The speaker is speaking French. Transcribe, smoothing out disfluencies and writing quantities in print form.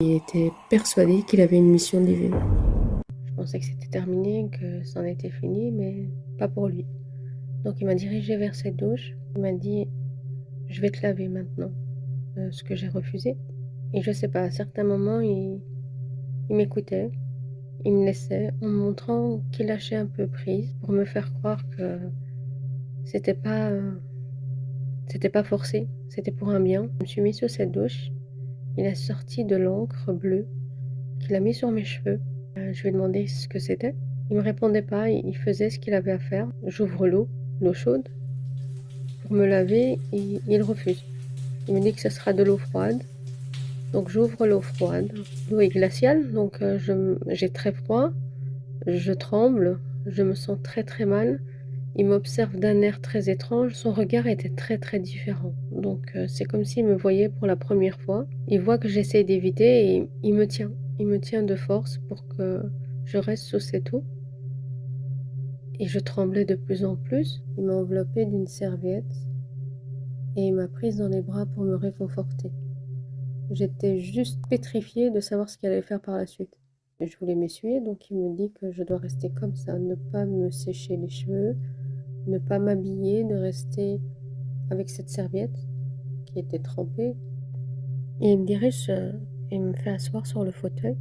Il était persuadé qu'il avait une mission divine. Je pensais que c'était terminé, que c'en était fini, mais pas pour lui. Donc il m'a dirigée vers cette douche. Il m'a dit: «Je vais te laver maintenant», ce que j'ai refusé. Et je sais pas, à certains moments, il m'écoutait, il me laissait, en me montrant qu'il lâchait un peu prise pour me faire croire que c'était pas, c'était pas forcé, c'était pour un bien. Je me suis mise sous cette douche. Il a sorti de l'encre bleue qu'il a mis sur mes cheveux. Je lui ai demandé ce que c'était. Il me répondait pas, il faisait ce qu'il avait à faire. J'ouvre l'eau chaude pour me laver et il refuse. Il me dit que ce sera de l'eau froide. Donc j'ouvre l'eau froide. L'eau est glaciale, donc j'ai très froid, je tremble, je me sens très, très mal. Il m'observe d'un air très étrange, son regard était très, très différent. Donc c'est comme s'il me voyait pour la première fois. Il voit que j'essaie d'éviter et il me tient. Il me tient de force pour que je reste sous cette eau et je tremblais de plus en plus. Il m'a enveloppée d'une serviette et il m'a prise dans les bras pour me réconforter. J'étais juste pétrifiée de savoir ce qu'il allait faire par la suite. Je voulais m'essuyer, donc il me dit que je dois rester comme ça, ne pas me sécher les cheveux, ne pas m'habiller, de rester avec cette serviette qui était trempée. Et il me dirige et me fait asseoir sur le fauteuil.